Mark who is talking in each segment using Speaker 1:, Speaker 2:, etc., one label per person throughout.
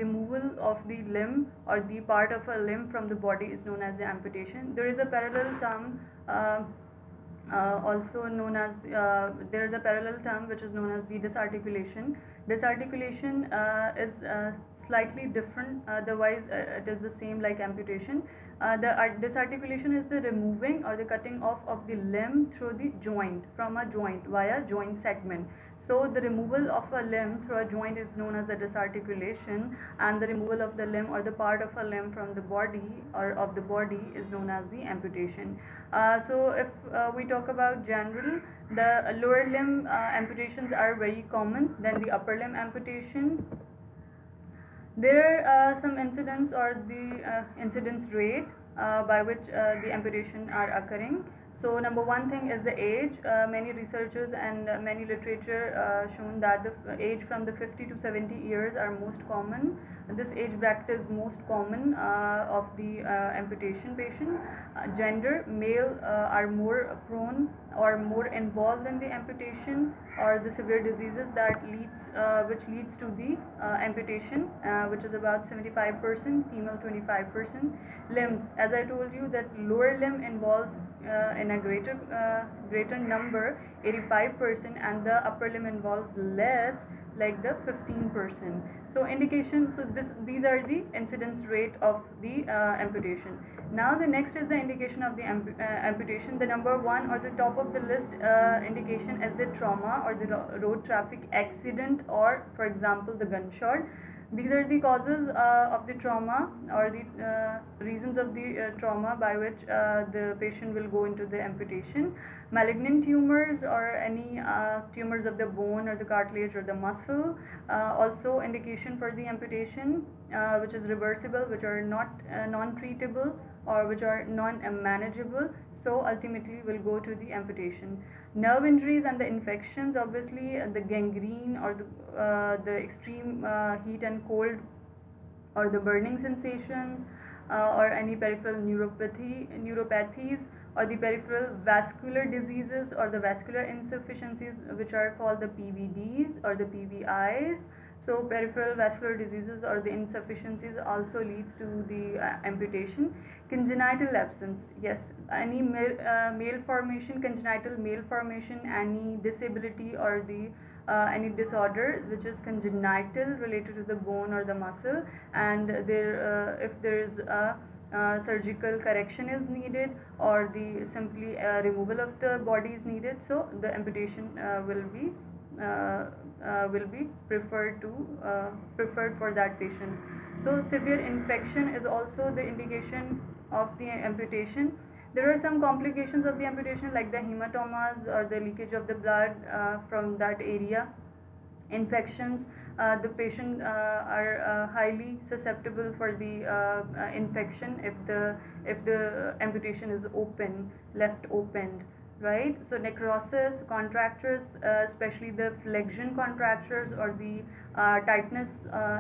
Speaker 1: removal of the limb or the part of a limb from the body is known as the amputation. There is a parallel term also known as there is a parallel term which is known as the disarticulation. Disarticulation is slightly different, otherwise it is the same like amputation. The disarticulation is the removing or the cutting off of the limb through the joint, from a joint via joint segment. So the removal of a limb through a joint is known as the disarticulation, and the removal of the limb or the part of a limb from the body or of the body is known as the amputation. So if we talk about general, the lower limb amputations are very common than the upper limb amputation. There are some incidents or the incidence rate by which the amputation are occurring. So number one thing is the age. Many researchers and many literature shown that the age from the 50 to 70 years are most common. This age bracket is most common of the amputation patient. Gender, male are more prone or more involved in the amputation or the severe diseases that which leads to the amputation, which is about 75%, female 25%. Limbs, as I told you, that lower limb involves in a greater number, 85%, and the upper limb involves less, like the 15%. So indication, so these are the incidence rate of the amputation. Now the next is the indication of the amputation. The number one or the top of the list indication is the trauma or the road traffic accident, or for example the gunshot. These are the causes of the trauma or the reasons of the trauma by which the patient will go into the amputation. Malignant tumors or any tumors of the bone or the cartilage or the muscle, also indication for the amputation, which is reversible, which are not non-treatable or which are non-manageable, so ultimately will go to the amputation. Nerve injuries and the infections, obviously the gangrene or the extreme heat and cold or the burning sensations or any peripheral neuropathies or the peripheral vascular diseases or the vascular insufficiencies, which are called the PVDs or the PVIs. So peripheral vascular diseases or the insufficiencies also leads to the amputation. Congenital absence, yes, any male formation, congenital male formation, any disability or the any disorder which is congenital related to the bone or the muscle, and there if there is a surgical correction is needed or the simply removal of the body is needed, so the amputation will be preferred for that patient. So severe infection is also the indication of the amputation. There are some complications of the amputation like the hematomas or the leakage of the blood from that area. Infections, the patient are highly susceptible for the infection if the amputation is left opened, right? So necrosis, contractures, especially the flexion contractures or the tightness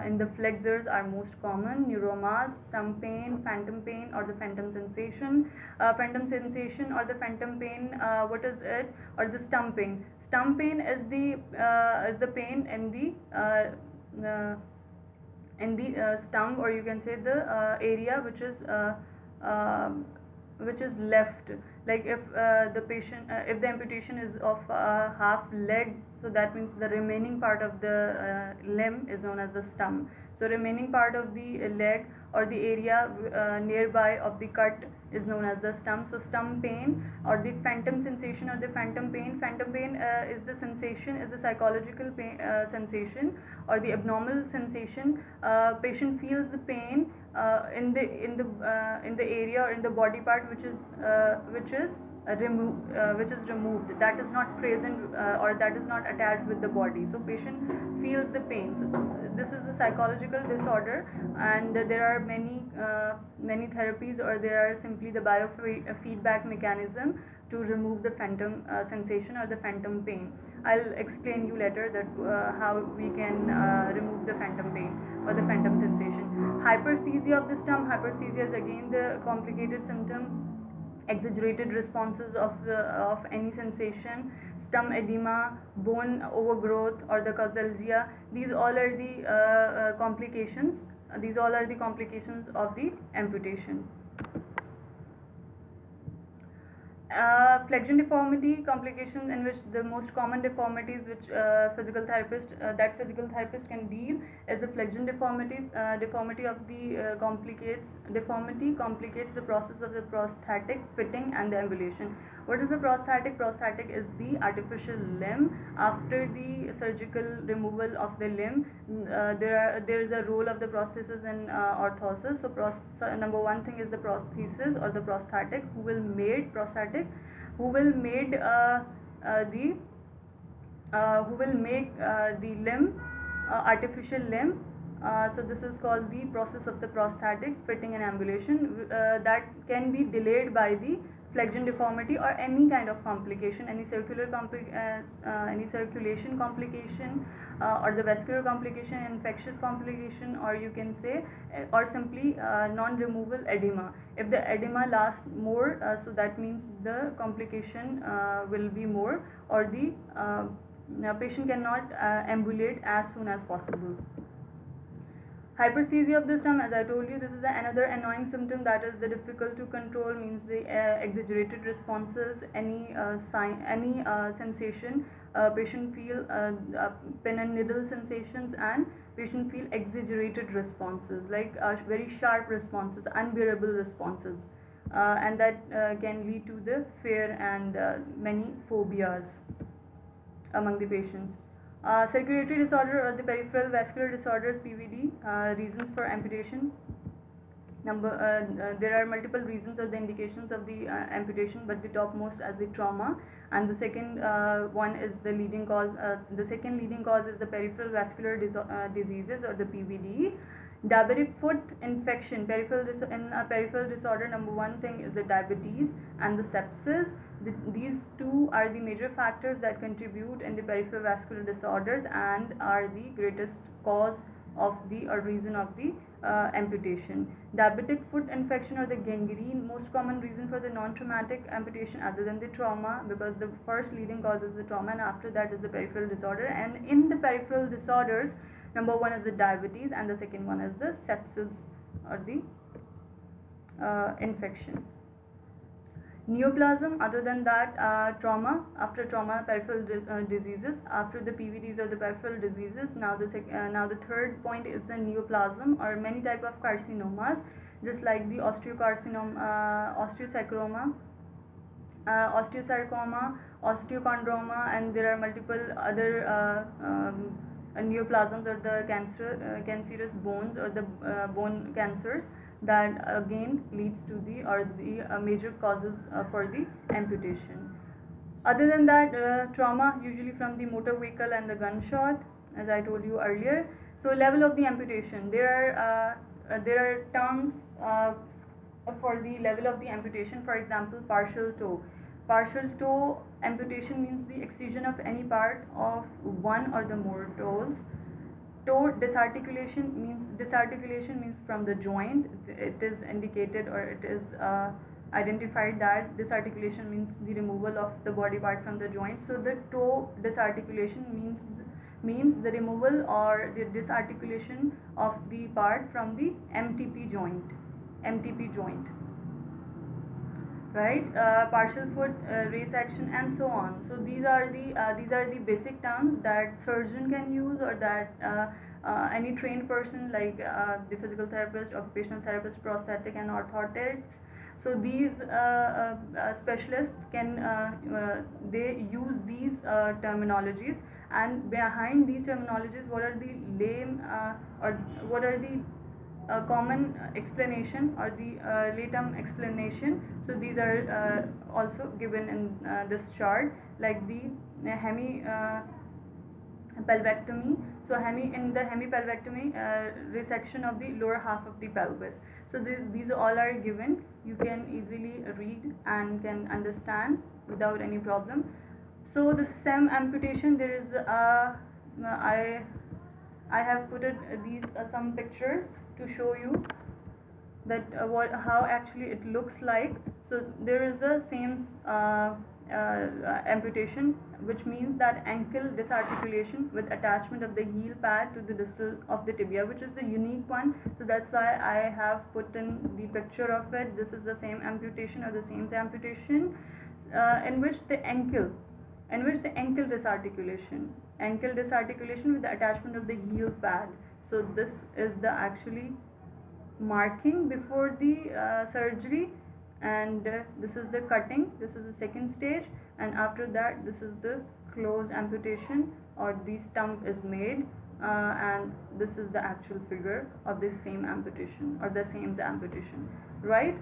Speaker 1: in the flexors are most common. Neuromas, stump pain, phantom pain or the phantom sensation. Phantom sensation or the phantom pain, what is it? Or the stumping. Stump pain is the pain in the stump, or you can say the area which is left. Like if the patient if the amputation is of half leg, so that means the remaining part of the limb is known as the stump. So remaining part of the leg or the area nearby of the cut is known as the stump. So stump pain or the phantom sensation or the phantom pain. Phantom pain is the sensation, is the psychological pain, sensation or the abnormal sensation. Patient feels the pain in the area or in the body part which is removed, that is not present or that is not attached with the body. So patient feels the pain. So this is a psychological disorder, and there are many therapies, or there are simply the biofeedback mechanism to remove the phantom sensation or the phantom pain. I'll explain you later that how we can remove the phantom pain or the phantom sensation. Hyperesthesia of the stump. Hyperesthesia is again the complicated symptom. Exaggerated responses of any sensation. stum edema, bone overgrowth, or the causalgia. These all are the complications. These all are the complications of the amputation. Flexion deformity complications, in which the most common deformities which physical therapist can deal is the flexion deformity. Deformity complicates the process of the prosthetic fitting and the ambulation. What is the prosthetic? Prosthetic is the artificial limb. After the surgical removal of the limb, there is a role of the prosthesis in orthosis. So number one thing is the prosthesis or the prosthetic, who will made the limb artificial limb. So this is called the process of the prosthetic fitting and ambulation, that can be delayed by the flexion deformity or any kind of complication, any circulation complication, or the vascular complication, infectious complication, or you can say, or simply non-removal edema. If the edema lasts more, so that means the complication will be more, or the patient cannot ambulate as soon as possible. Hyperesthesia of the stum, as I told you, this is another annoying symptom, that is the difficult to control, means the exaggerated responses, any sensation, patient feel pin and needle sensations, and patient feel exaggerated responses, like very sharp responses, unbearable responses, and that can lead to the fear and many phobias among the patients. Circulatory disorder or the peripheral vascular disorders, PVD, reasons for amputation. There are multiple reasons or the indications of the amputation, but the topmost as the trauma, and the second one is the leading cause. The second leading cause is the peripheral vascular diseases or the PVD. Diabetic foot infection, peripheral disorder, number one thing is the diabetes and the sepsis. These two are the major factors that contribute in the peripheral vascular disorders and are the greatest cause of the or reason of the amputation. Diabetic foot infection or the gangrene, most common reason for the non-traumatic amputation other than the trauma, because the first leading cause is the trauma and after that is the peripheral disorder. And in the peripheral disorders, number one is the diabetes and the second one is the sepsis or the infection. Neoplasm, other than that, trauma, after trauma, peripheral diseases, after the PVDs or the peripheral diseases. Now the third point is the neoplasm or many type of carcinomas, just like the osteosarcoma, osteochondroma, and there are multiple other neoplasms or the cancerous bones or the bone cancers, that again leads to the major causes for the amputation. Other than that, trauma usually from the motor vehicle and the gunshot, as I told you earlier. So level of the amputation, there are terms for the level of the amputation. For example, partial toe. Partial toe amputation means the excision of any part of one or the more toes. Toe disarticulation means from the joint. It is indicated or it is identified that disarticulation means the removal of the body part from the joint. So the toe disarticulation means the removal or the disarticulation of the part from the MTP joint. Right, partial foot resection and so on. So these are the basic terms that surgeon can use, or that any trained person like the physical therapist, occupational therapist, prosthetic and orthotics. So these specialists can they use these terminologies, and behind these terminologies, what are the or what are the common explanation or the lay term explanation. So these are also given in this chart, like the pelvectomy. So in the hemipelvectomy, resection of the lower half of the pelvis. So these all are given. You can easily read and can understand without any problem. So the SEM amputation, there is I have put these some pictures to show you that how actually it looks like. So there is a same amputation, which means that ankle disarticulation with attachment of the heel pad to the distal of the tibia, which is the unique one. So that's why I have put in the picture of it. This is the same amputation or the same amputation in which the ankle disarticulation with the attachment of the heel pad. So this is the actually marking before the surgery, and this is the cutting, this is the second stage, and after that this is the closed amputation, or the stump is made, and this is the actual figure of the same amputation or the same amputation, right?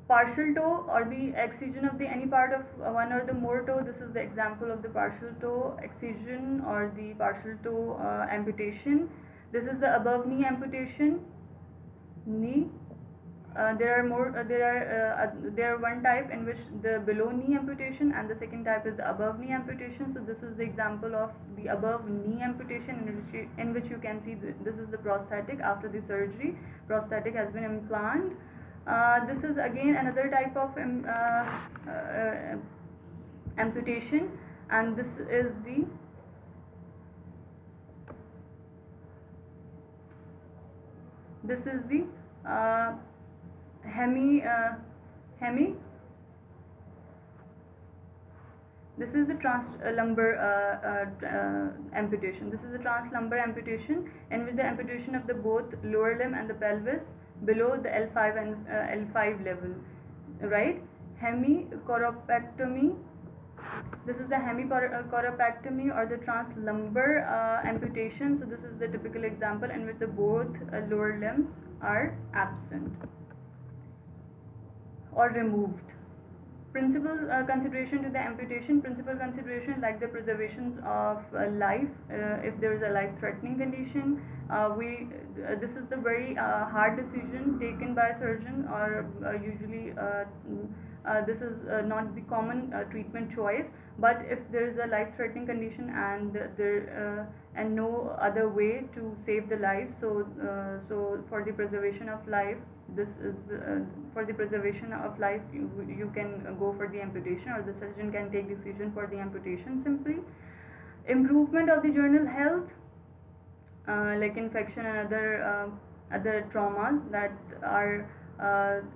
Speaker 1: Partial toe or the excision of the any part of one or the more toe. This is the example of the partial toe excision or the partial toe amputation. This is the above knee amputation. Knee. There are one type in which the below knee amputation, and the second type is the above knee amputation. So this is the example of the above knee amputation in which you can see this is the prosthetic after the surgery. Prosthetic has been implanted. This is again another type of amputation, and this is the hemi. This is the translumbar amputation. This is the translumbar amputation in which the amputation of the both lower limb and the pelvis below the L5 and L5 level, right? Hemicoropectomy. This is the hemicoropectomy or the translumbar amputation. So this is the typical example in which the both lower limbs are absent or removed. Principal consideration to the amputation. Principal consideration like the preservations of life. If there is a life-threatening condition, this is the very hard decision taken by a surgeon, or usually this is not the common treatment choice. But if there is a life-threatening condition and no other way to save the life, so for the preservation of life, for the preservation of life, you can go for the amputation, or the surgeon can take decision for the amputation simply. Improvement of the general health, like infection and other traumas that are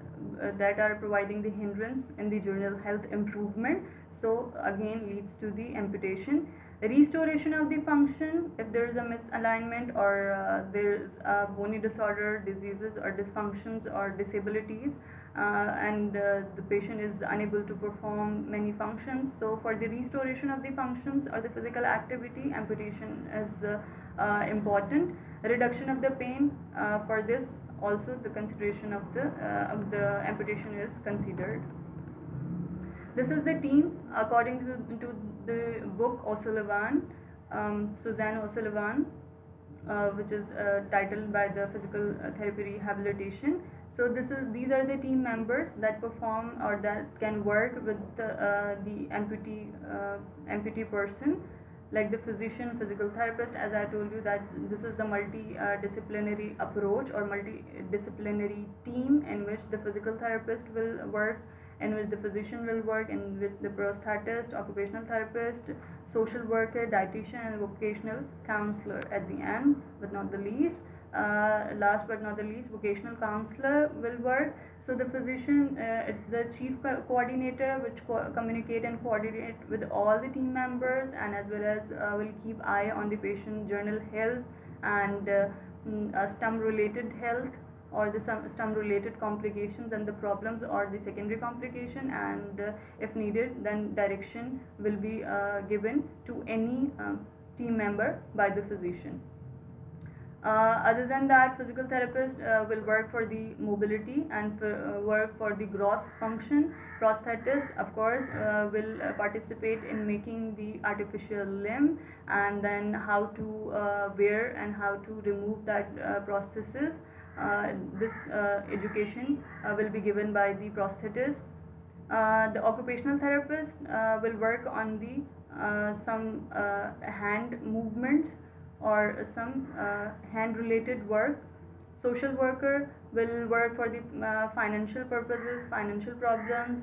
Speaker 1: providing the hindrance in the general health improvement. So again leads to the amputation. Restoration of the function, if there is a misalignment or there is a bony disorder, diseases or dysfunctions or disabilities, and the patient is unable to perform many functions. So for the restoration of the functions or the physical activity, amputation is important. Reduction of the pain, for this also the consideration of the amputation is considered. This is the team according to the book O'Sullivan, Suzanne O'Sullivan, which is titled by the physical therapy rehabilitation. So these are the team members that perform or that can work with the amputee person, like the physician, physical therapist. As I told you that this is the multidisciplinary approach or multidisciplinary team in which the physical therapist will work, in which the physician will work, in which the prosthetist, occupational therapist, social worker, dietitian, and vocational counselor at the end, but not the least. Last but not the least, vocational counselor will work. So the physician, it's the chief coordinator which communicate and coordinate with all the team members, and as well as will keep eye on the patient general health and stump related health, or the stump related complications and the problems or the secondary complication, and if needed then direction will be given to any team member by the physician. Other than that, physical therapist will work for the mobility and work for the gross function. Prosthetist, of course, will participate in making the artificial limb, and then how to wear and how to remove that prosthesis. This education will be given by the prosthetist. The occupational therapist will work on the some hand movements or some hand related work. Social worker will work for the financial purposes, financial problems,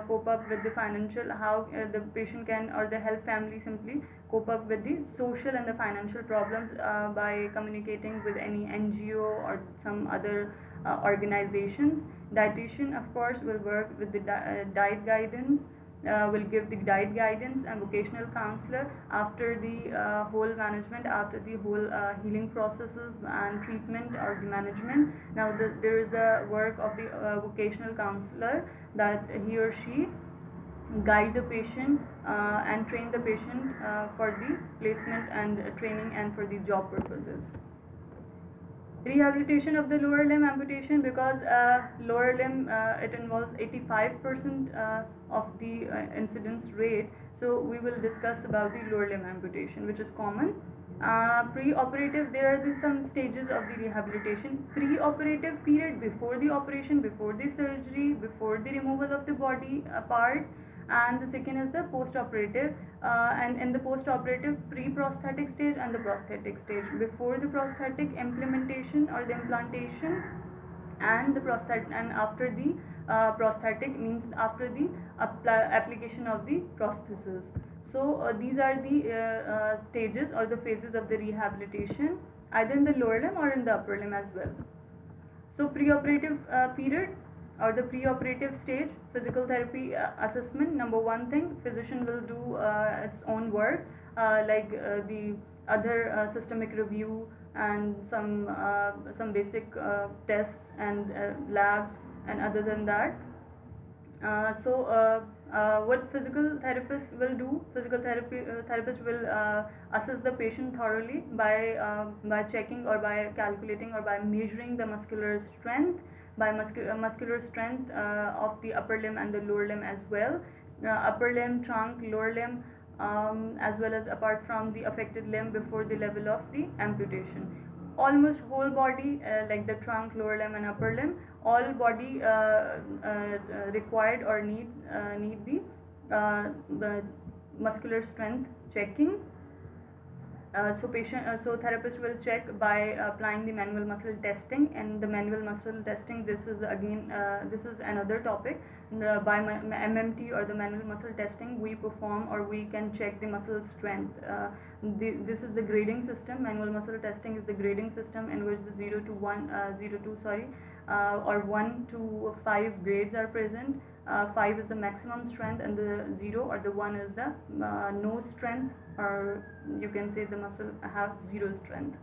Speaker 1: cope up with the financial, how the patient can, or the health family simply cope up with the social and the financial problems by communicating with any NGO or some other organizations. Dietitian, of course, will work with the diet guidance, will give the diet guidance, and vocational counselor after the whole management, after the whole healing processes and treatment or the management. Now there is a work of the vocational counselor, that he or she guide the patient and train the patient for the placement and training and for the job purposes. Rehabilitation of the lower limb amputation, because lower limb it involves 85% of the incidence rate, so we will discuss about the lower limb amputation, which is common. Pre-operative, there are some stages of the rehabilitation. Pre-operative period, before the operation, before the surgery, before the removal of the body part, and the second is the post-operative, and in the post-operative, pre-prosthetic stage and the prosthetic stage. Before the prosthetic implementation or the implantation, and the prosthetic, and after the prosthetic, means after the application of the prosthesis. So these are the stages or the phases of the rehabilitation, either in the lower limb or in the upper limb as well. So pre-operative period or the pre-operative stage, physical therapy assessment. Number one thing, physician will do its own work, like the other systemic review and some basic tests and labs, and other than that. What physical therapist will do? Physical therapist will assess the patient thoroughly by checking or by calculating or by measuring the muscular strength, by muscular strength of the upper limb and the lower limb as well. Upper limb, trunk, lower limb, as well as apart from the affected limb before the level of the amputation. Almost whole body, like the trunk, lower limb and upper limb, all body required or need the muscular strength checking. So therapist will check by applying the manual muscle testing. And the manual muscle testing, this is again this is another topic. By MMT or the manual muscle testing, we perform or we can check the muscle strength. This is the grading system. Manual muscle testing is the grading system in which the 0 to 2 or 1 to 5 grades are present. 5 is the maximum strength, and the 0 or the 1 is the no strength, or you can say the muscle have 0 strength.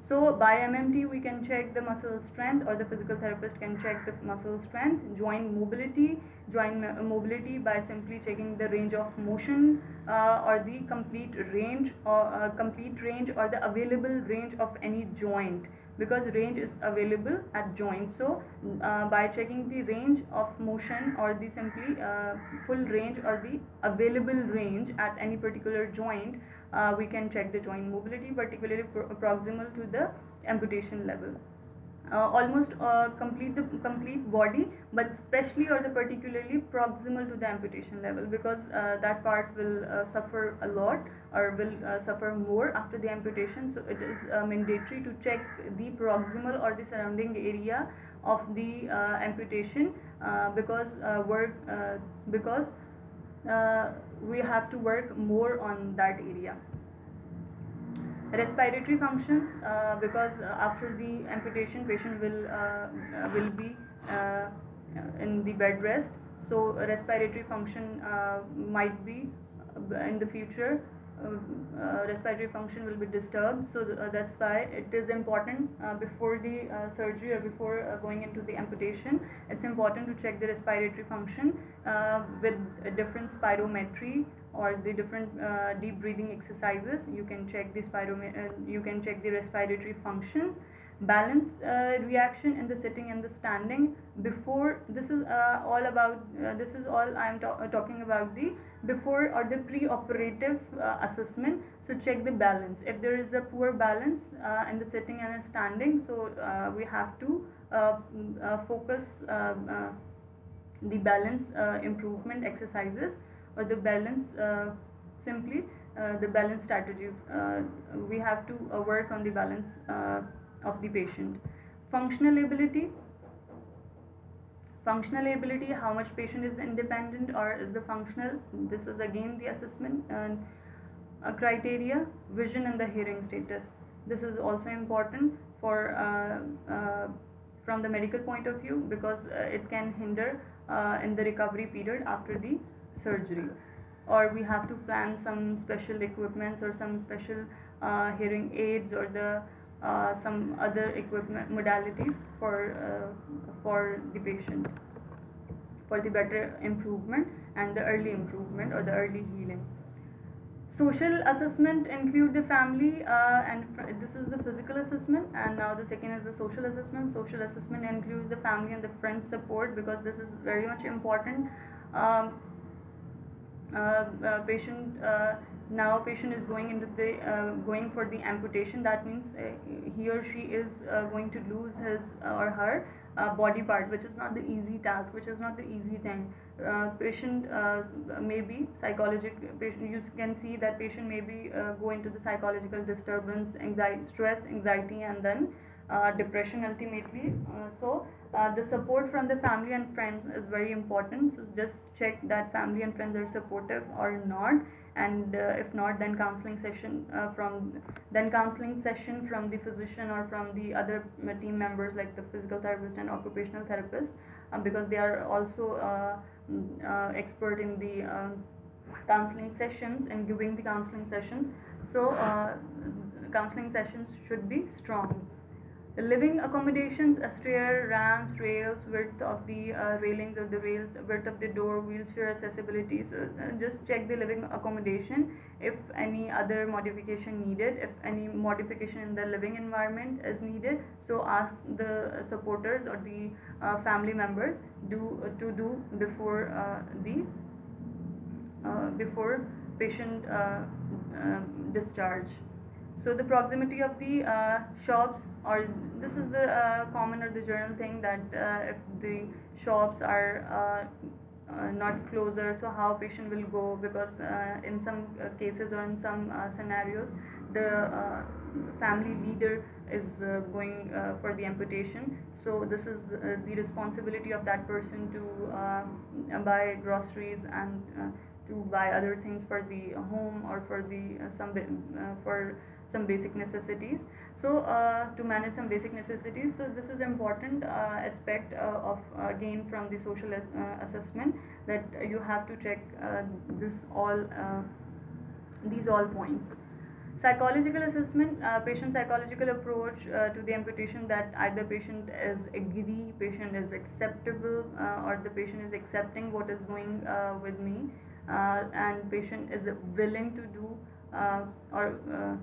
Speaker 1: So by MMT we can check the muscle strength, or the physical therapist can check the muscle strength. Joint mobility by simply checking the range of motion, or the complete range or the available range of any joint, because range is available at joint. So by checking the range of motion, or the simply full range or the available range at any particular joint, we can check the joint mobility, particularly proximal to the amputation level. Almost complete body, but especially or the particularly proximal to the amputation level, because that part will suffer a lot, or will suffer more after the amputation. So it is mandatory to check the proximal or the surrounding area of the amputation, because we have to work more on that area. Respiratory functions, because after the amputation, patient will be in the bed rest, so respiratory function might be in the future, respiratory function will be disturbed. So that's why it is important before the surgery or before going into the amputation, it's important to check the respiratory function with different spirometry or the different deep breathing exercises. You can check the respiratory function. Balance reaction in the sitting and the standing. Before, this is all about this is all I am talking about the before or the pre-operative assessment. So check the balance. If there is a poor balance in the sitting and standing, so we have to focus the balance improvement exercises, or the balance simply the balance strategies. We have to work on the balance of the patient. Functional ability Functional ability, how much patient is independent or is the functional. This is again the assessment and criteria. Vision and the hearing status. This is also important for from the medical point of view, because it can hinder in the recovery period after the surgery, or we have to plan some special equipments or some special hearing aids or the some other equipment modalities for the patient, for the better improvement and the early improvement or the early healing. Social assessment include the family this is the physical assessment, and now the second is the social assessment. Social assessment includes the family and the friend support, because this is very much important. um, Patient now patient is going into the going for the amputation. That means he or she is going to lose his or her body part, which is not the easy task, which is not the easy thing. Patient may be psychological. Patient, you can see that patient may be go into the psychological disturbance, anxiety, stress, anxiety, and then depression ultimately. The support from the family and friends is very important. So just check that family and friends are supportive or not, and if not, then counseling session from the physician or from the other team members like the physical therapist and occupational therapist, because they are also expert in the counseling sessions and giving the counseling sessions. So counseling sessions should be strong. The living accommodations, a stair, ramps, rails, width of the railings or the rails, width of the door, wheelchair accessibility. So just check the living accommodation. If any other modification needed, if any modification in the living environment is needed, so ask the supporters or the family members to do before before patient discharge. So the proximity of the shops, or this is the common or the general thing, that if the shops are not closer, so how patient will go, because in some cases or in some scenarios the family leader is going for the amputation. So this is the responsibility of that person to buy groceries and to buy other things for the home, or for the for some basic necessities. So to manage some basic necessities, so this is important aspect of again from the social assessment, that you have to check this all these all points. Psychological assessment, patient psychological approach to the amputation, that either patient is agree, patient is acceptable, or the patient is accepting what is going with me, and patient is willing to do, or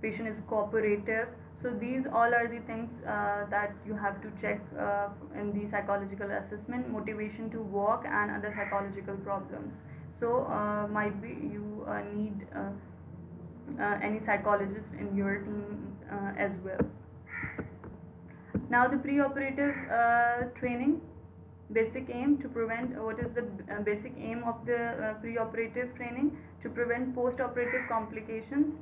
Speaker 1: patient is cooperative. So these all are the things that you have to check in the psychological assessment. Motivation to walk and other psychological problems. So might be you need any psychologist in your team as well. Now the pre-operative training. Basic aim to prevent, what is the basic aim of the pre-operative training? To prevent post-operative complications,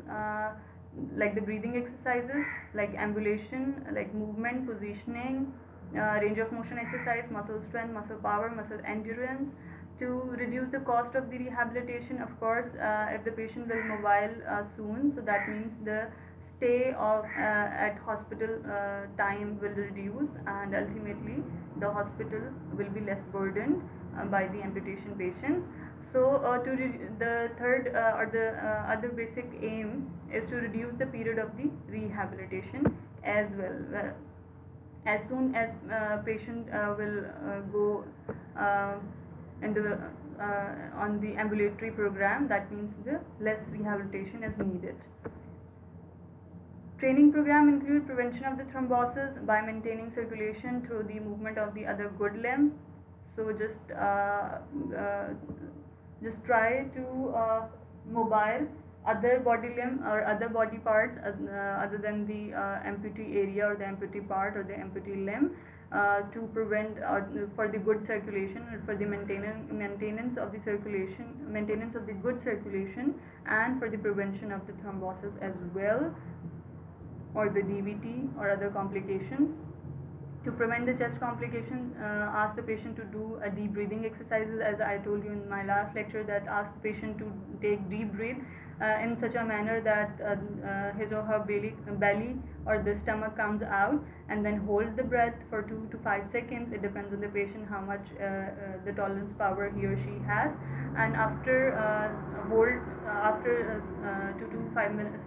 Speaker 1: like the breathing exercises, like ambulation, like movement, positioning, range of motion exercise, muscle strength, muscle power, muscle endurance. To reduce the cost of the rehabilitation, of course, if the patient will mobile soon, so that means the stay of at hospital time will reduce, and ultimately the hospital will be less burdened by the amputation patients. So the third or the other basic aim is to reduce the period of the rehabilitation as well. As soon as patient will go in the on the ambulatory program, that means the less rehabilitation is needed. Training program include prevention of the thrombosis by maintaining circulation through the movement of the other good limb. So just try to mobile other body limb or other body parts other than the amputee area or the amputee part or the amputee limb, to prevent for the good circulation, or for the maintenance of the circulation, maintenance of the good circulation, and for the prevention of the thrombosis as well, or the DVT or other complications. To prevent the chest complication, ask the patient to do a deep breathing exercises, as I told you in my last lecture, that ask the patient to take deep breath in such a manner that his or her belly or the stomach comes out, and then hold the breath for 2 to 5 seconds. It depends on the patient how much the tolerance power he or she has. And after hold after 2 to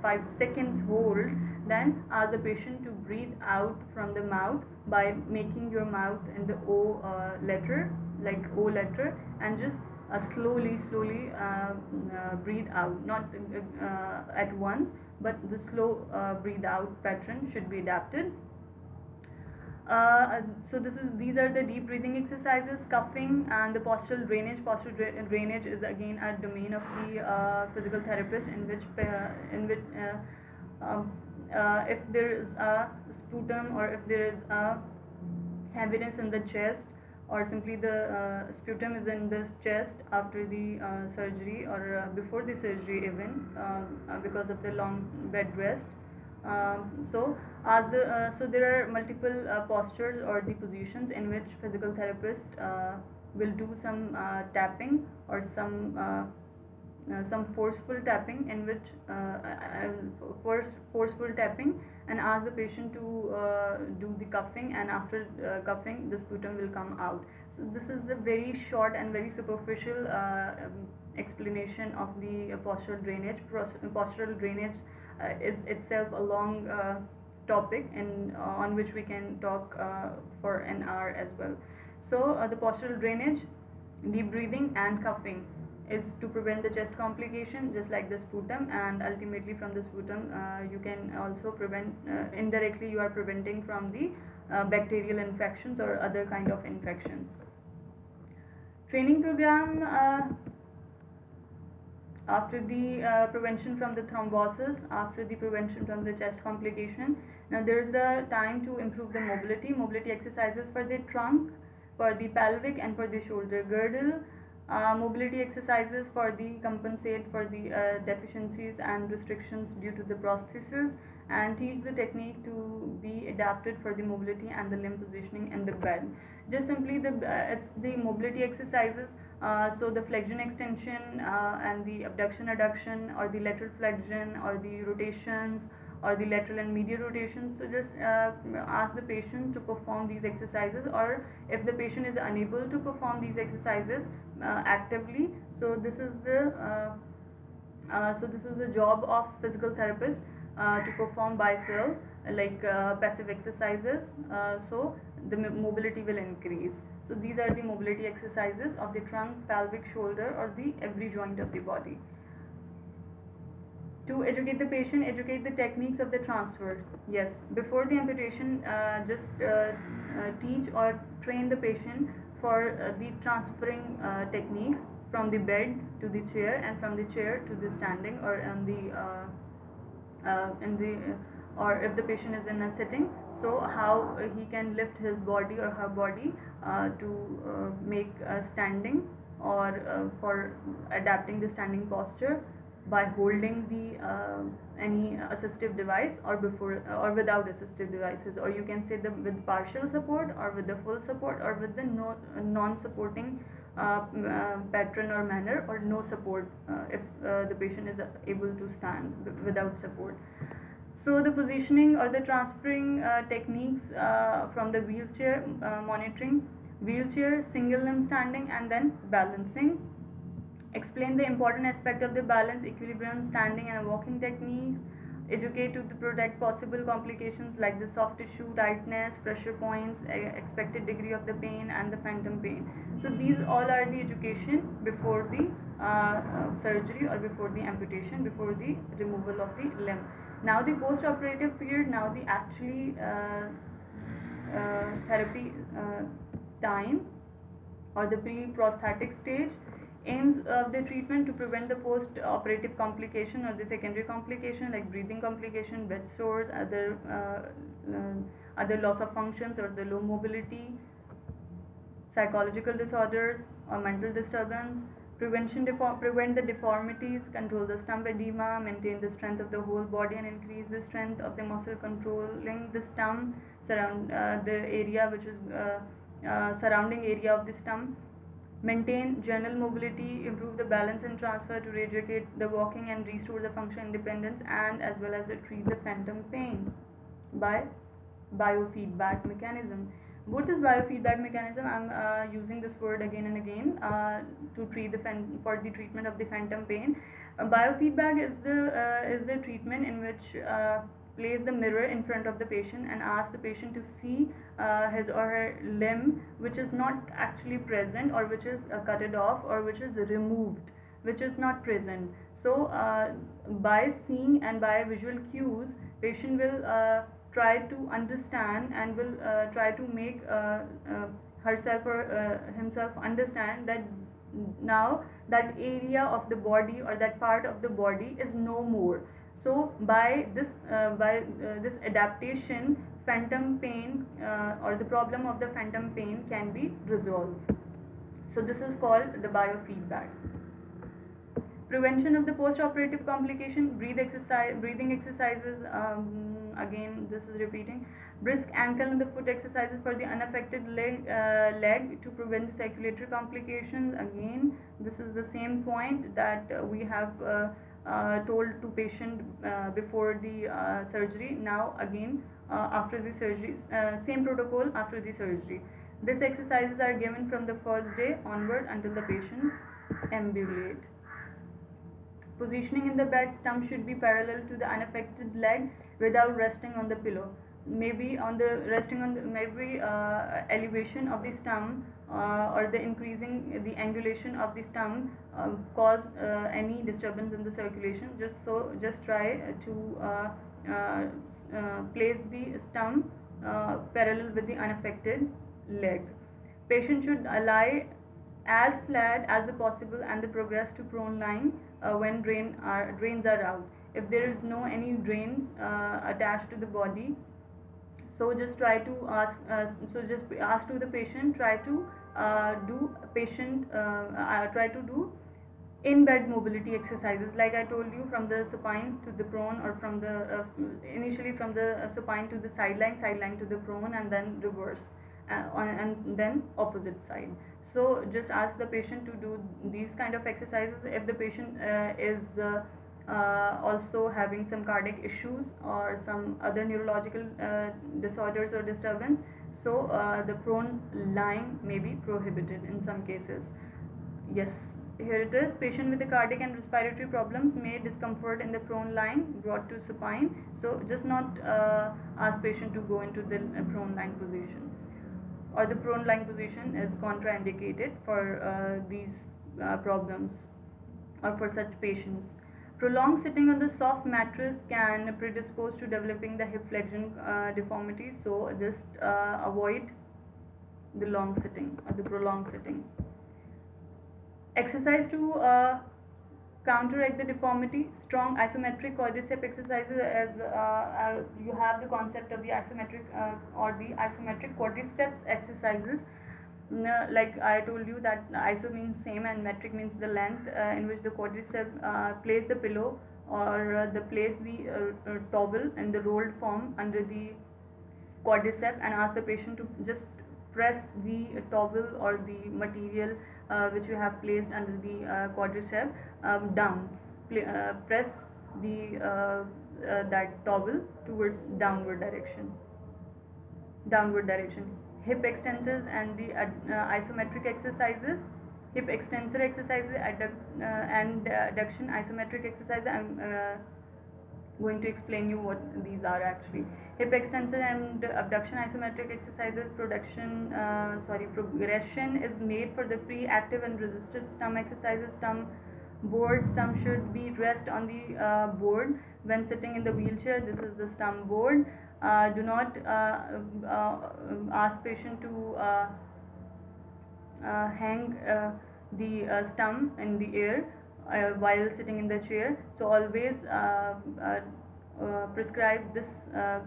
Speaker 1: 5 seconds hold, then ask the patient to breathe out from the mouth by making your mouth in the O letter, like O letter, and just slowly breathe out, not at once, but the slow breathe out pattern should be adapted. So these are the deep breathing exercises. Coughing and the postural drainage. Postural drainage is again a domain of the physical therapist, um, if there is a sputum, or if there is a heaviness in the chest, or simply the sputum is in the chest after the surgery, or before the surgery even, because of the long bed rest. So there are multiple postures or the positions in which physical therapist will do some tapping, or some forceful tapping, in which forceful tapping, and ask the patient to do the cuffing, and after cuffing the sputum will come out. So this is the very short and very superficial explanation of the postural drainage. Postural drainage is itself a long topic, and on which we can talk for an hour as well. So the postural drainage, deep breathing and cuffing is to prevent the chest complication, just like the sputum, and ultimately from the sputum you can also prevent, indirectly you are preventing from the bacterial infections or other kind of infections. Training program, after the prevention from the thrombosis, after the prevention from the chest complication, now there is the time to improve the mobility exercises for the trunk, for the pelvic, and for the shoulder girdle. Mobility exercises for the compensate for the deficiencies and restrictions due to the prosthesis, and teach the technique to be adapted for the mobility and the limb positioning in the bed. Just simply it's the mobility exercises. So the flexion extension and the abduction adduction, or the lateral flexion, or the rotations, or the lateral and medial rotations. So just ask the patient to perform these exercises, or if the patient is unable to perform these exercises actively, so this is the job of physical therapist to perform by self, like passive exercises, so the mobility will increase. So these are the mobility exercises of the trunk, pelvic, shoulder, or the every joint of the body. To educate the patient, educate the techniques of the transfer. Yes, before the amputation, just teach or train the patient for the transferring techniques from the bed to the chair, and from the chair to the standing, or or if the patient is in a sitting, so how he can lift his body or her body to make a standing, or for adapting the standing posture by holding the any assistive device, or before or without assistive devices, or you can say with partial support, or with the full support, or with the non-supporting pattern or manner, or no support if the patient is able to stand without support. So the positioning or the transferring techniques from the wheelchair, monitoring wheelchair, single limb standing, and then balancing. Explain the important aspect of the balance, equilibrium, standing, and walking techniques. Educate to protect possible complications like the soft tissue tightness, pressure points, expected degree of the pain, and the phantom pain. So these all are the education before the surgery, or before the amputation, before the removal of the limb. Now the post-operative period, now the actually therapy time, or the pre-prosthetic stage. Aims of the treatment to prevent the post-operative complication or the secondary complication like breathing complication, bed sores, other loss of functions, or the low mobility, psychological disorders, or mental disturbance. Prevent the deformities, control the stump edema, maintain the strength of the whole body, and increase the strength of the muscle controlling the stump. the area which is surrounding area of the stump. Maintain general mobility, improve the balance and transfer to re-educate the walking and restore the function independence, and as well as treat the phantom pain by biofeedback mechanism. What is biofeedback mechanism? I'm using this word again and again to treat for the treatment of the phantom pain. Biofeedback is the treatment in which place the mirror in front of the patient and ask the patient to see his or her limb which is not actually present, or which is cutted off, or which is removed, which is not present. So by seeing and by visual cues, patient will try to understand and will try to make herself or himself understand that now that area of the body or that part of the body is no more. So by this adaptation, phantom pain or the problem of the phantom pain can be resolved. So this is called the biofeedback. Prevention of the post-operative complication, breathing exercises, again this is repeating. Brisk ankle and the foot exercises for the unaffected leg to prevent the circulatory complications. Again, this is the same point that we have told to patient before the surgery. Now again after the surgery, same protocol after the surgery. These exercises are given from the first day onward until the patient ambulate. Positioning in the bed, stump should be parallel to the unaffected leg without resting on the pillow. Maybe on the resting on the elevation of the stump or the increasing the angulation of the stump cause any disturbance in the circulation. Just try to place the stump parallel with the unaffected leg. Patient should lie as flat as possible and progress to prone lying when drains are out. If there is no any drains attached to the body, so just try to ask to the patient, try to do in bed mobility exercises, like I told you, from the supine to the prone, or from the initially from the supine to the sideline to the prone, and then reverse and then opposite side. So just ask the patient to do these kind of exercises. If the patient is also having some cardiac issues or some other neurological disorders or disturbance, so the prone lying may be prohibited in some cases. Yes, here it is. Patient with the cardiac and respiratory problems may discomfort in the prone lying brought to supine. So just not ask patient to go into the prone lying position, or the prone lying position is contraindicated for these problems or for such patients. Prolonged sitting on the soft mattress can predispose to developing the hip flexion deformity. So just avoid the long sitting or the prolonged sitting. Exercise to counteract the deformity. Strong isometric quadricep exercises, as you have the concept of the isometric or the isometric quadriceps exercises. Like I told you that iso means same and metric means the length, in which the quadriceps place the pillow or place the towel in the rolled form under the quadriceps, and ask the patient to just press the towel or the material which you have placed under the quadriceps down. Press the that towel towards downward direction. Hip extensors and the isometric exercises. Hip extensor exercises and adduction isometric exercises. I'm going to explain you what these are actually. Hip extensor and abduction isometric exercises. Progression is made for the free, active and resisted stump exercises. Stump should be rest on the board when sitting in the wheelchair. This is the stump board. Do not ask patient to hang the stump in the air while sitting in the chair. So always prescribe this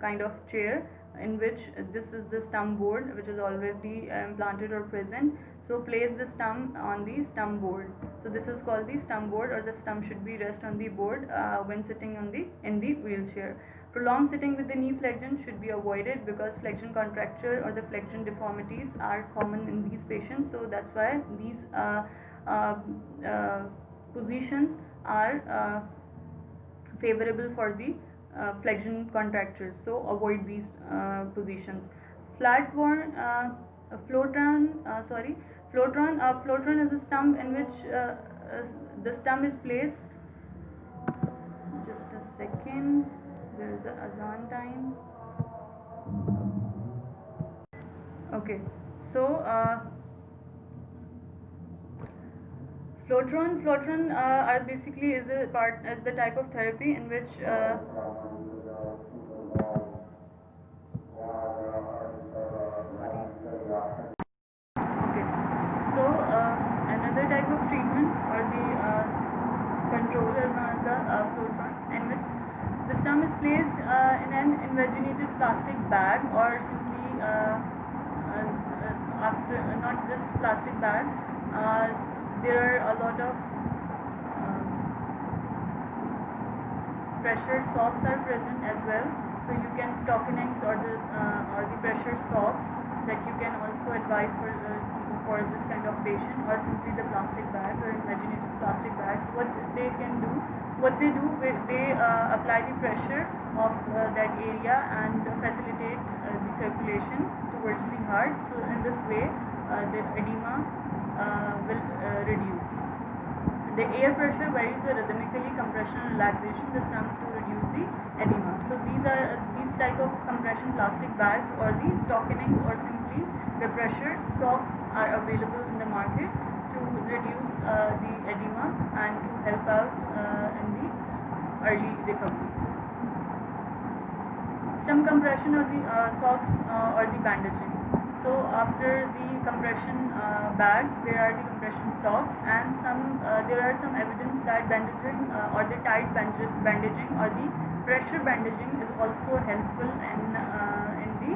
Speaker 1: kind of chair in which this is the stump board, which is always be implanted or present. So place the stump on the stump board. So this is called the stump board, or the stump should be rest on the board when sitting in the wheelchair. Prolonged sitting with the knee flexion should be avoided because flexion contracture or the flexion deformities are common in these patients. So that's why these positions are favorable for the flexion contractures. So avoid these positions. Flat-worn floatron is a stump in which the stump is placed. Just a second, there is a azan time. Okay, so floatron are basically is the type of therapy in which okay, so another type of treatment or the control is known as the floatron, in which the stump is placed in an invaginated plastic bag or simply after not just plastic bag. There are a lot of pressure socks are present as well. So you can stockinings or the pressure socks that you can also advise for this kind of patient, or simply the plastic bags or imaginative plastic bags. What they do, they apply the pressure of that area and facilitate the circulation towards the heart. So in this way, the edema will reduce. The air pressure varies the rhythmically compression and relaxation the stump to reduce the edema. So these type of compression plastic bags or the stockinings or simply the pressure socks are available in the market to reduce the edema and to help out in the early recovery. Stump compression or the socks or the bandaging. So after the compression bags, there are the compression socks, and there are some evidence that bandaging or the tight bandaging or the pressure bandaging is also helpful in the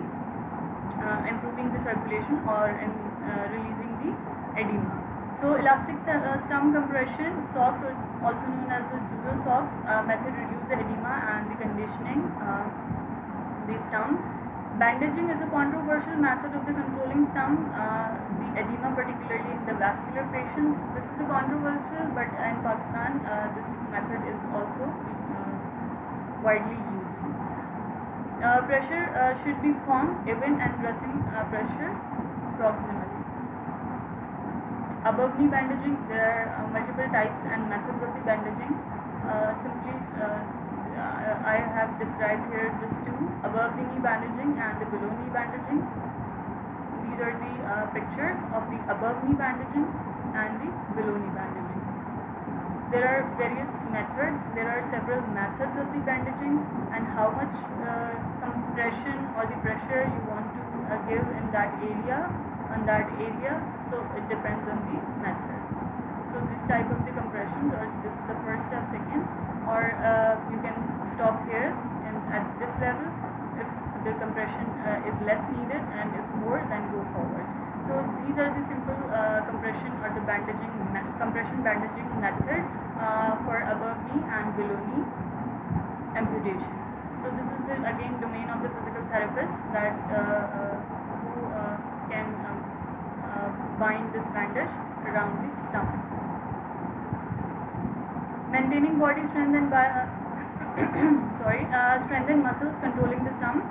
Speaker 1: improving the circulation or in releasing the edema. So elastic stump compression socks, or also known as the judo socks method, reduce the edema and the conditioning the stump. Bandaging is a controversial method of the controlling stump, the edema, particularly in the vascular patients. This is a controversial, but in Pakistan this method is also widely used. Pressure should be firm, even, and dressing pressure proximally. Above knee bandaging, there are multiple types and methods of the bandaging. Simply I have described here just two: above the knee bandaging and the below knee bandaging. These are the pictures of the above knee bandaging and the below knee bandaging. There are various methods. There are several methods of the bandaging, and how much compression or the pressure you want to give in that area, so it depends on the method. So this type of the compressions, or this is the first step, second, or you can stop here and at this level. If the compression is less needed, and if more, then go forward. So these are the simple compression or the compression bandaging method for above knee and below knee amputation. So this is the again domain of the physical therapist, that who can bind this bandage around the stump. Maintaining body strength and strengthen muscles controlling the stump.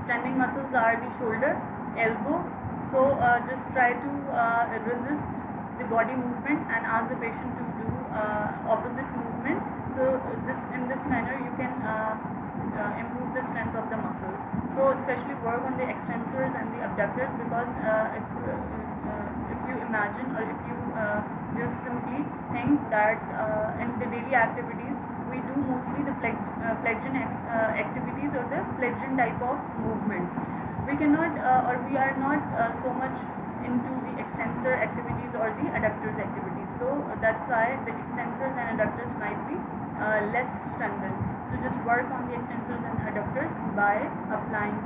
Speaker 1: Strengthening muscles are the shoulder, elbow. So just try to resist the body movement and ask the patient to do opposite movement. So in this manner you can improve the strength of the muscles. So especially work on the extensors and the abductors, because if you imagine, or if you just simply think that in the daily activities we do mostly the flexion activities or the flexion type of movements. We cannot or we are not so much into the extensor activities or the adductors activities. So that's why the extensors and adductors might be less strengthened. So just work on the extensors and adductors by applying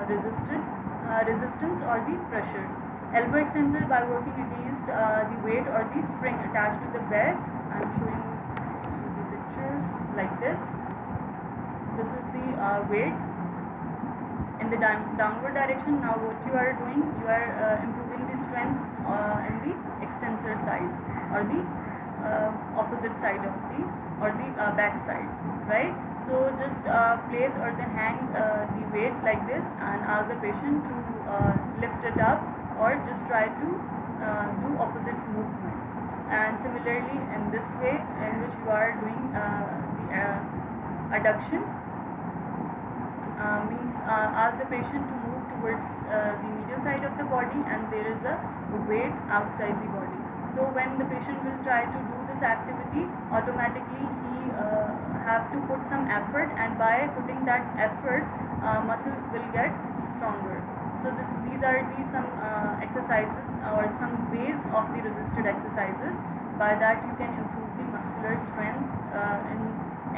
Speaker 1: the resistance or the pressure. Elbow extensor by working against the weight or the spring attached to the bed. I'm showing you the pictures like this. This is the weight in the downward direction. Now what you are doing, you are improving the strength in the extensor side, or the opposite side of the, or the back side, right? So just place or the hang the weight like this and ask the patient to lift it up, or just try to do opposite movement. And similarly in this way in which you are doing the adduction, means ask the patient to move towards the medial side of the body, and there is a weight outside the body. So when the patient will try to do this activity, automatically he have to put some effort, and by putting that effort, muscle will get stronger. So these are the some exercises or some ways of the resisted exercises. By that you can improve the muscular strength in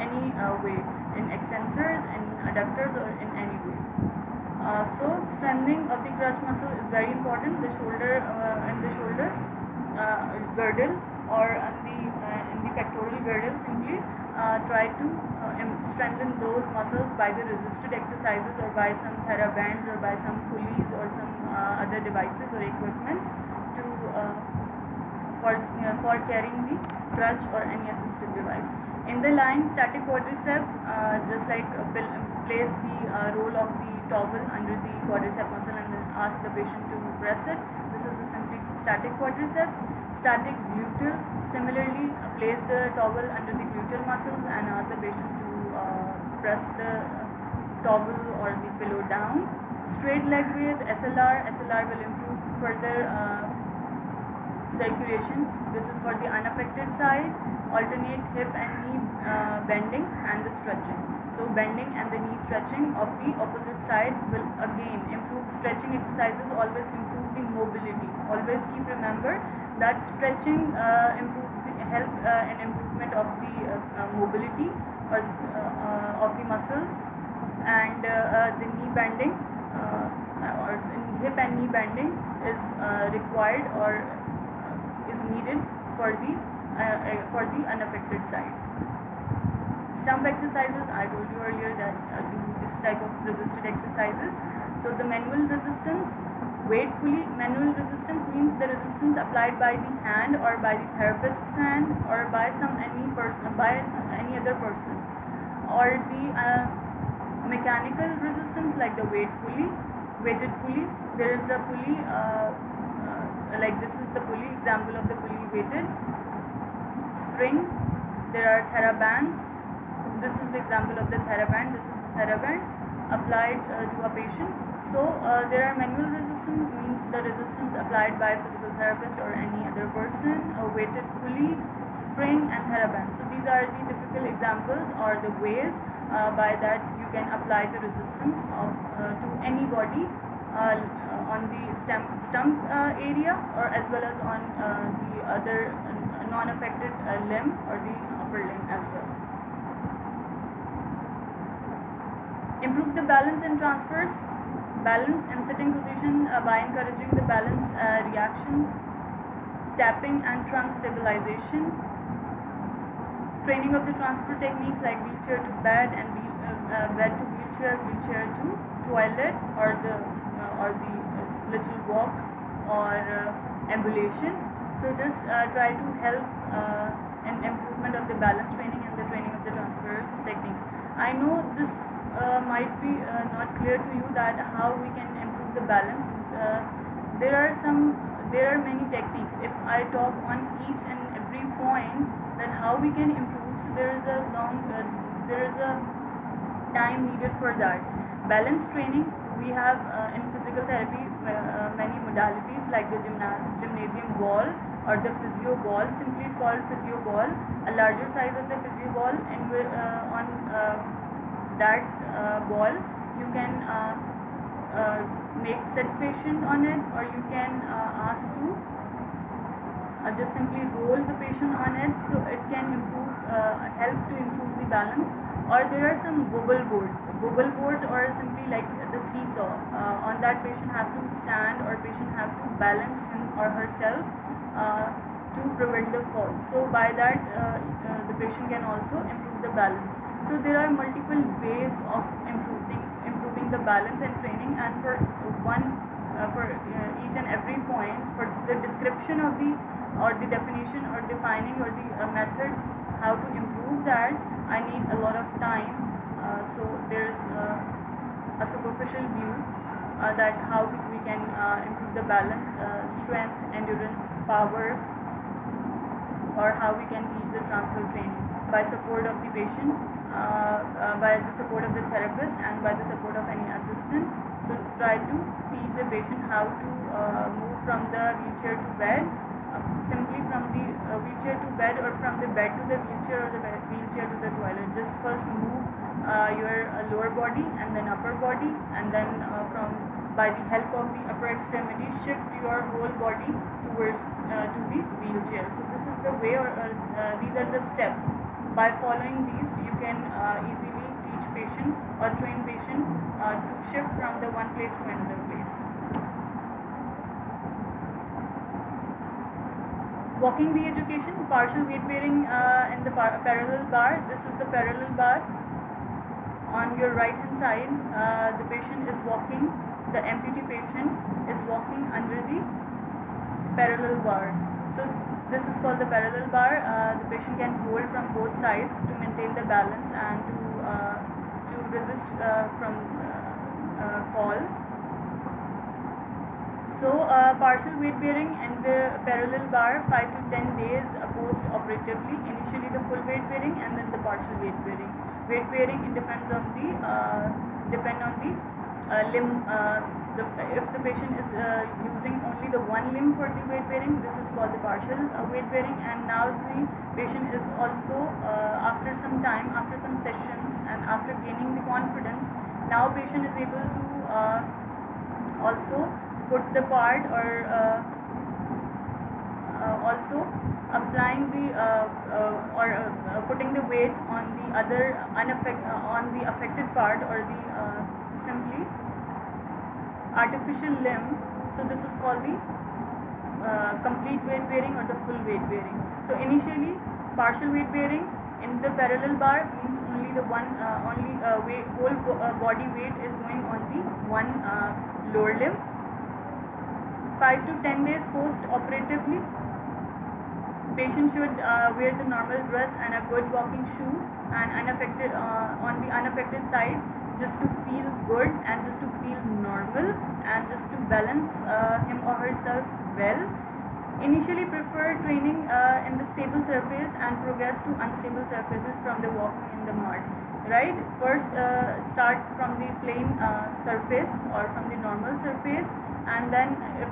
Speaker 1: any way, in extensors, in adductors, or in any way. So strengthening of the crutch muscle is very important. The shoulder, in the shoulder girdle, or in the pectoral girdle, simply try to strengthen those muscles by the resisted exercises, or by some therabands, or by some pulleys, or some other devices or equipments to for carrying the crutch or any assistive device. In the lying static quadricep, just like place the roll of the towel under the quadricep muscle and then ask the patient to press it. This is the simply static quadriceps. Static gluteal, similarly place the towel under the gluteal muscles and ask the patient to press the towel or the pillow down. Straight leg raise, SLR. SLR will improve further circulation. This is for the unaffected side. Alternate hip and knee bending and the stretching. So bending and the knee stretching of the opposite side will again improve. Stretching exercises always improve the mobility. Always keep remember that stretching improves the help in improvement of the mobility or of the muscles, and the knee bending or hip and knee bending is required or is needed for the unaffected side. Stump exercises, I told you earlier that do this type of resisted exercises. So the manual resistance, weight pulley. Manual resistance means the resistance applied by the hand or by the therapist's hand or by any other person. Or the mechanical resistance, like the weighted pulley. There is a pulley like this is the pulley, example of the pulley weighted. Spring. There are therabands. This is the example of the theraband. This is the theraband applied to a patient. So there are manual resistance, means the resistance applied by a physical therapist or any other person. A weighted pulley, spring, and theraband. So these are the typical examples or the ways by that you can apply the resistance to any body on the stump area, or as well as on the other non-affected limb or the upper limb as well. Improve the balance and transfers. Balance in sitting position by encouraging the balance reaction, tapping and trunk stabilization. Training of the transfer techniques like wheelchair to bed and bed to wheelchair, wheelchair to toilet, or the little walk or ambulation. So just try to help in improvement of the balance training and the training of the transfer techniques. I know this might be not clear to you that how we can improve the balance. There are many techniques. If I talk on each and every point that how we can improve, so there is a time needed for that. Balance training, we have in physical therapy many modalities like the gymnasium ball or the physio ball, simply called physio ball. A larger size of the physio ball, and on that ball you can make sit patient on it, or you can ask to just simply roll the patient on it, so it can help to improve the balance. Or there are some wobble boards or simply like the seesaw. On that, patient have to stand, or patient have to balance him or herself to prevent the fall. So by that the patient can also improve the balance. So So there are multiple ways of improving the balance and training, and for each and every point, for the description of the definition or defining or the methods how to improve that, I need a lot of time. So there is a superficial view that how we can improve the balance, strength, endurance, power, or how we can teach the transfer training by support of the patient, by the support of the therapist, and by the support of any assistant. So try to teach the patient how to move from the wheelchair to bed, simply from the wheelchair to bed, or from the bed to the wheelchair, or the wheelchair to the toilet. Just first move your lower body and then upper body, and then by the help of the upper extremity, shift your whole body towards to the wheelchair. So this is the way, or these are the steps. By following these, you can easily teach patient or train patient to shift from the one place to another place. Walking re-education, partial weight bearing in the parallel bar. This is the parallel bar. On your right hand side, the patient is walking, the amputee patient is walking under the parallel bar. So this is called the parallel bar. The patient can hold from both sides to maintain the balance and to resist from fall. So partial weight bearing in the parallel bar, 5 to 10 days post-operatively. Initially the full weight bearing and then the partial weight bearing. Weight bearing, it depends on the limb. If the patient is using only the one limb for the weight bearing, this is called the partial weight bearing. And now the patient is also after some time, after some sessions, and after gaining the confidence, now patient is able to also put the part, or also applying the putting the weight on the other affected part, or the simply artificial limb. So this is called the complete weight bearing or the full weight bearing. So initially partial weight bearing in the parallel bar means only the one whole body weight is going on the one lower limb. 5 to 10 days post-operatively, patient should wear the normal dress and a good walking shoe, and unaffected on the unaffected side, just to feel good and just to feel normal and just to balance him or herself well. Initially prefer training in the stable surface and progress to unstable surfaces from the walking in the mud. Right? First start from the plain surface or from the normal surface, and then if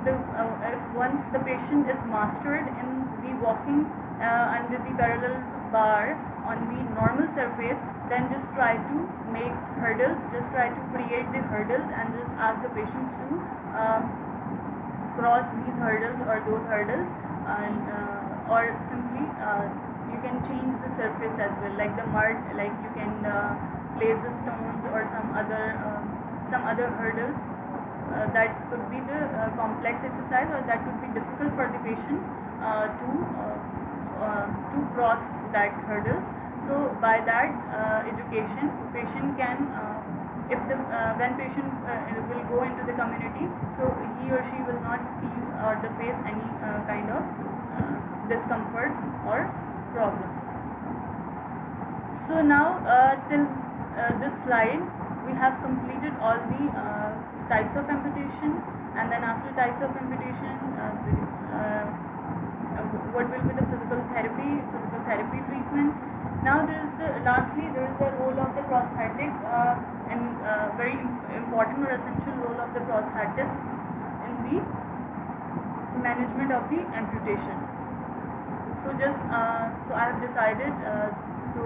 Speaker 1: once the patient is mastered in the walking under the parallel bar on the normal surface, then just try to make hurdles, just try to create the hurdles, and just ask the patients to cross these hurdles or those hurdles, and or simply you can change the surface as well, like the mud, like you can place the stones or some other hurdles. That could be the complex exercise, or that could be difficult for the patient to cross that hurdles. So by that education, patient can when patient will go into the community, so he or she will not feel or face any kind of discomfort or problem. So now till this slide we have completed all the types of amputation, and then after types of amputation, what will be the physical therapy treatment. Now lastly there is the role of the prosthetic, and very important or essential role of the prosthetists in the management of the amputation. So so I have decided to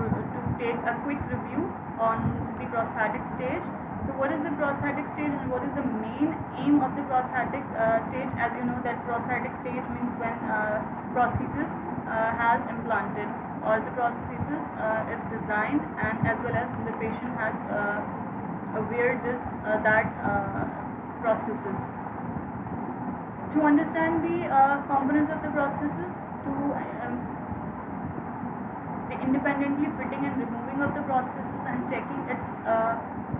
Speaker 1: take a quick review on the prosthetic stage. So what is the prosthetic stage, and what is the main aim of the prosthetic stage? As you know that prosthetic stage means when prosthesis has implanted, or the prosthesis is designed, and as well as the patient has wear that prosthesis. To understand the components of the prosthesis, the independently fitting and removing of the prosthesis, and checking its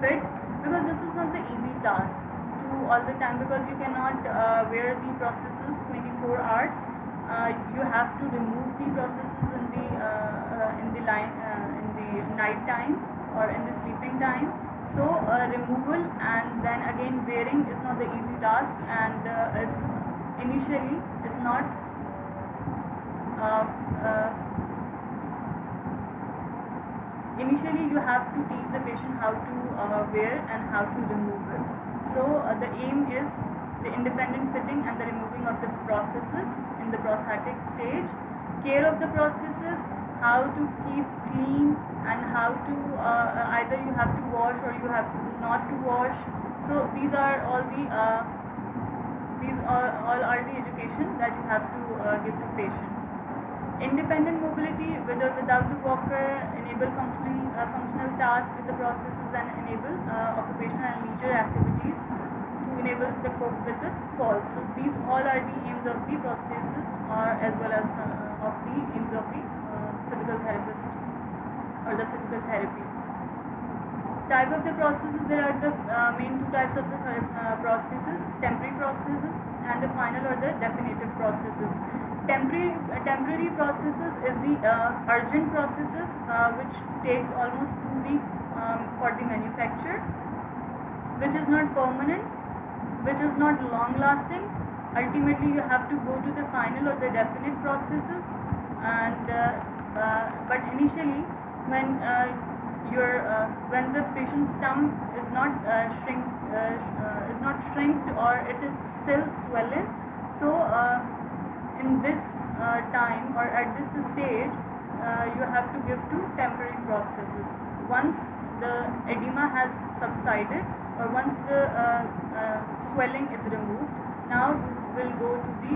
Speaker 1: fit, because this is not the easy task to all the time, because you cannot wear the prosthesis 24 hours. You have to remove the prosthesis in the night time or in the sleeping time. So removal and then again wearing is not the easy task, and initially is not initially you have to teach the patient how to wear and how to remove it. So the aim is the independent fitting and the removing of the prosthesis in the prosthetic stage, care of the prosthesis, how to keep clean, and how to either you have to wash or you have to not to wash. So these are all the education that you have to give to patient. Independent mobility, with or without the walker, enable functional tasks with the prosthesis, and enable occupational and leisure activities to enable the cope with the fall. So these all are the aims of the prosthesis, or as well as of the aims of the physical therapist or the physical therapy. Type of the prosthesis, there are the main two types of the prosthesis: temporary prosthesis and the final or the definitive prosthesis. Temporary prosthesis is the urgent prosthesis which takes almost 2 weeks for the manufacture, which is not permanent, which is not long lasting. Ultimately you have to go to the final or the definite prosthesis, and but initially when when the patient's tongue is not shrinked or it is still swollen, so in this time or at this stage you have to give to temporary prosthesis. Once the edema has subsided or once the swelling is removed, now we'll go to the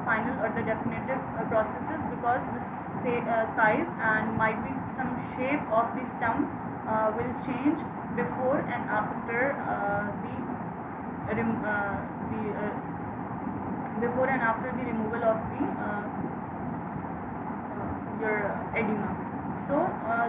Speaker 1: final or the definitive prosthesis, because the size and might be some shape of the stump will change before and after before and after the removal of the your edema. So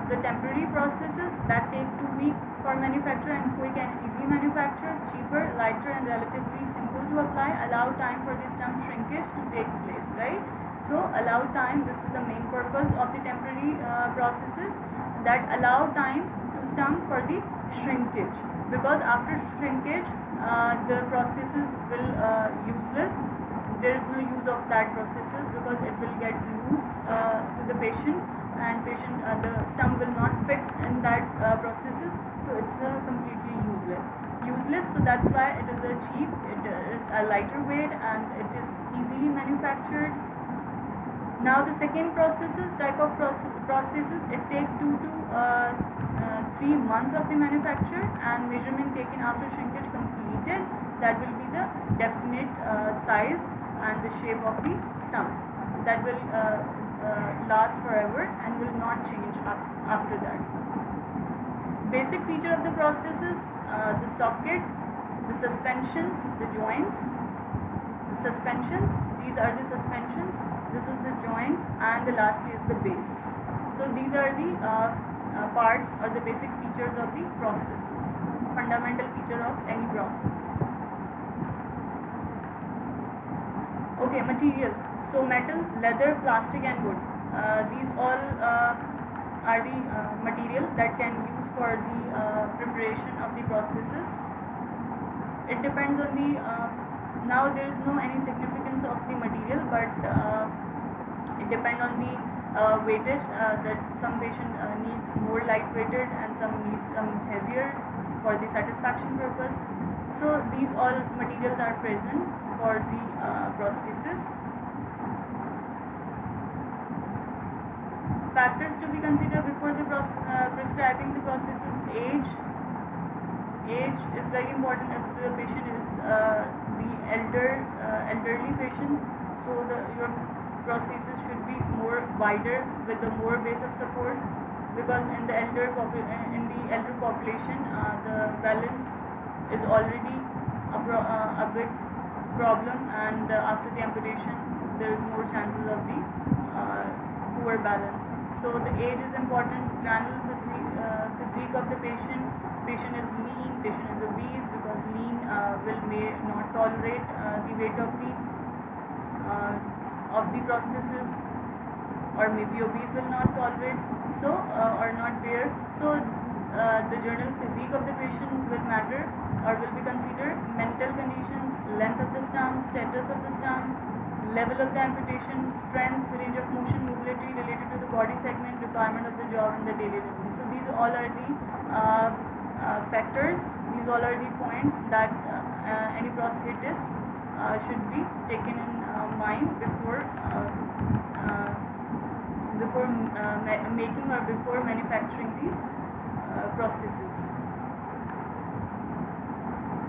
Speaker 1: the temporary prosthesis that take 2 weeks for manufacture and quick and easy manufacture, cheaper, lighter and relatively simple to apply, allow time for the stump shrinkage to take place, right? So allow time, this is the main purpose of the temporary prosthesis, that allow time to stump for the shrinkage, because after shrinkage the prosthesis will useless. There is no use of that prosthesis because it will get loose to the patient, and the stump will not fix in that prosthesis, so it's completely useless. So that's why it is a cheap, it is a lighter weight, and it is easily manufactured. Now the second type of prosthesis, it takes 2 to 3 months of the manufacture, and measurement taken after shrinkage completed, that will be the definite size and the shape of the stump that will last forever and will not change after that. Basic feature of the prosthesis: the socket, the suspensions, the joints. The suspensions, these are the suspensions, this is the joint, and the lastly is the base. So these are the parts or the basic features of the prosthesis, fundamental feature of any prosthesis. Okay, material. So metal, leather, plastic and wood. These all are the material that can use for the preparation of the prosthesis. It depends on the now there is no any significance of the material, but it depends on the weightage, that some patient needs more lightweighted and some needs some heavier for the satisfaction purpose. So these all materials are present for the prosthesis. Factors to be considered before the prescribing the prosthesis: age. Age is very important if the patient is the elderly patient. So your prosthesis should be more wider with a more base of support, because in the elder population the balance is already a big problem, and after the amputation there is more chances of the poor balance. So the age is important. General physique of the patient. Patient is lean. Patient is obese, because lean may not tolerate the weight of the prosthesis, or maybe obese will not tolerate, so or not bear. So the general physique of the patient will matter or will be considered. Mental conditions, length of the stump, status of the stump, level of the amputation, strength, range of motion, mobility related to the body segment, requirement of the job, and the daily living. So these all are the factors. These all are the points that any prosthetist should be taken in mind before making or before manufacturing the prosthesis.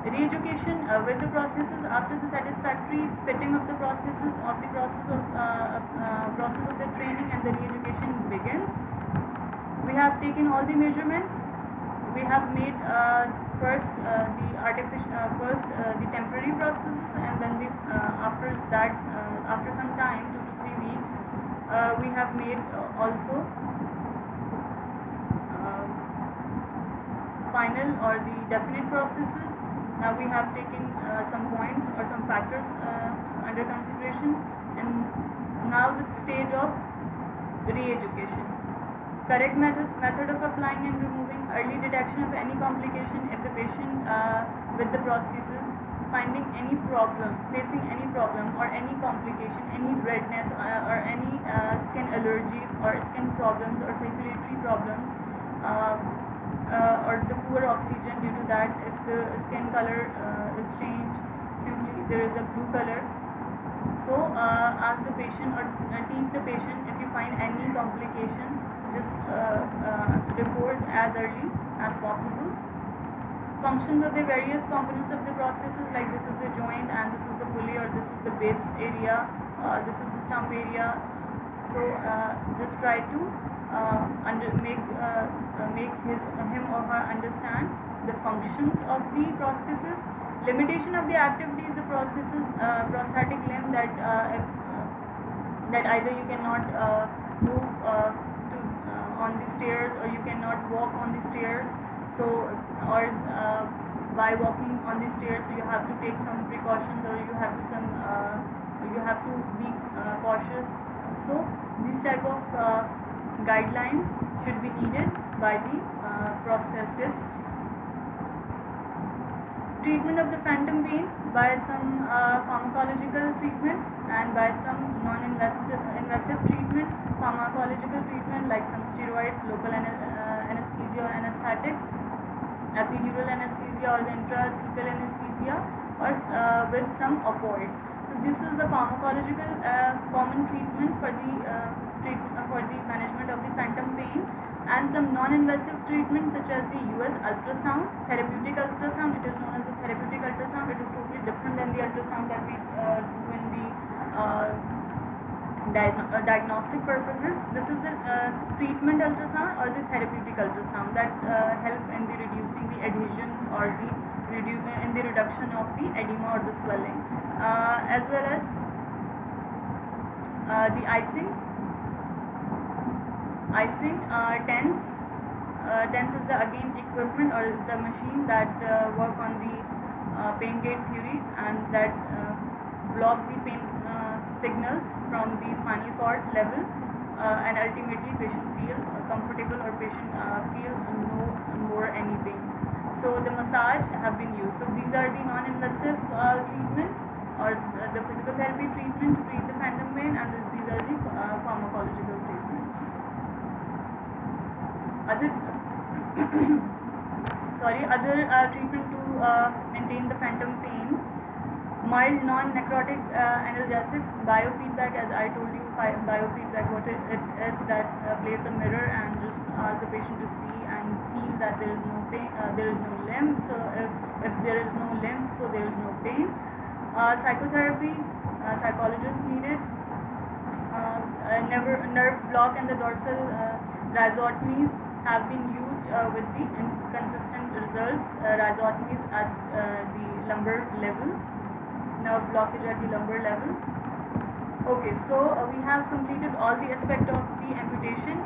Speaker 1: Re-education with the prosthesis. After the satisfactory fitting of the prosthesis, process of the training and the re-education begins. We have taken all the measurements. We have made first the temporary prosthesis, and then after that, after some time, 2 to 3 weeks, we have made also final or the definite prosthesis. Now we have taken some points or some factors under consideration, and now the stage of re-education. Correct method of applying and removing. Early detection of any complication if the patient with the prosthesis finding any problem, facing any problem or any complication, any redness or any skin allergies or skin problems or circulatory problems, or the poor oxygen. Due to that, if the skin color is changed, simply there is a blue color. So ask the patient or teach the patient, if you find any complication, just report as early as possible. Functions of the various components of the prosthesis, like this is the joint and this is the pulley, or this is the base area, this is the stump area. So just try to make him or her understand the functions of the prosthesis. Limitation of the activities, the prosthetic limb, that that either you cannot move on the stairs, or you cannot walk on the stairs. So, or by walking on the stairs, you have to take some precautions, or you have to be cautious. So these type of guidelines should be needed by the prosthetist. Treatment of the phantom pain by some pharmacological treatment, and by some non-invasive treatment, pharmacological treatment like some steroids, local anesthesia or anesthetics, epidural anesthesia or the intrathecal anesthesia, or with some opioids. So this is the pharmacological common treatment for the management of the phantom pain. And some non-invasive treatments such as the US ultrasound, therapeutic ultrasound. It is known as the therapeutic ultrasound. It is totally different than the ultrasound that we do in the diagnostic purposes. This is the treatment ultrasound or the therapeutic ultrasound that help in the reducing the adhesions or in the reduction of the edema or the swelling, as well as the icing, TENS. TENS is the equipment or is the machine that work on the pain gate theory, and that block the pain signals from the spinal cord level, and ultimately patient feel comfortable, or patient feel no more any pain. So the massage have been used. So these are the non-invasive treatment or the physical therapy treatment to treat the phantom pain, and these are the pharmacological treatments. Other treatment to maintain the phantom pain: mild non-necrotic analgesics, biofeedback. As I told you, biofeedback, what it is, that place a mirror and just ask the patient to see and feel that there is no pain, there is no limb. So if there is no limb, so there is no pain. Psychotherapy, psychologist needed. Nerve block and the dorsal rhizotomies have been used with the inconsistent results. Rhizotomies at the lumbar level, nerve blockage at the lumbar level. Okay, so we have completed all the aspect of the amputation.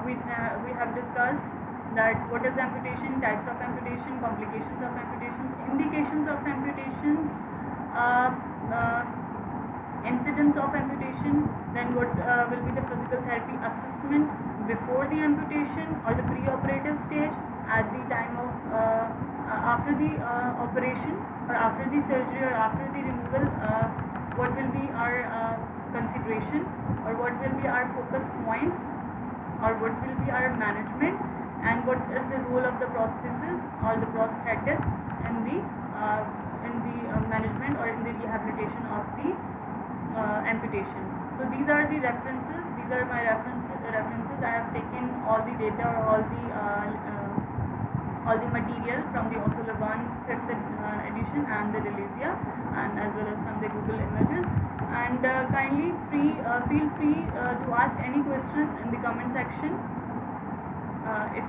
Speaker 1: We have discussed that what is amputation, types of amputation, complications of amputations, indications of amputations, uh, uh, incidence of amputation, then what will be the physical therapy assessment before the amputation or the pre-operative stage, at the time of after the operation or after the surgery or after the removal, what will be our consideration or what will be our focus points or what will be our management, and what is the role of the prosthesis or the prosthetists in the management or in the rehabilitation of the amputation. So these are the references. These are my references. I have taken all the data or all the material from the O'Sullivan 5th edition and the Relesia, and as well as from the Google images. And kindly feel free to ask any question in the comment section. If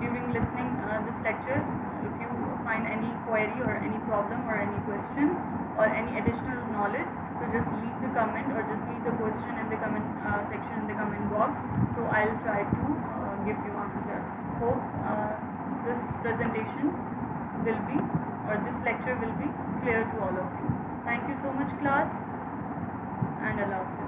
Speaker 1: during listening this lecture, if you find any query or any problem or any question or any additional knowledge, so just leave the comment or just leave the question in the comment section in the comment box. So I'll try to give you answer. Hope this presentation will be or this lecture will be clear to all of you. Thank you so much, class, and Allah.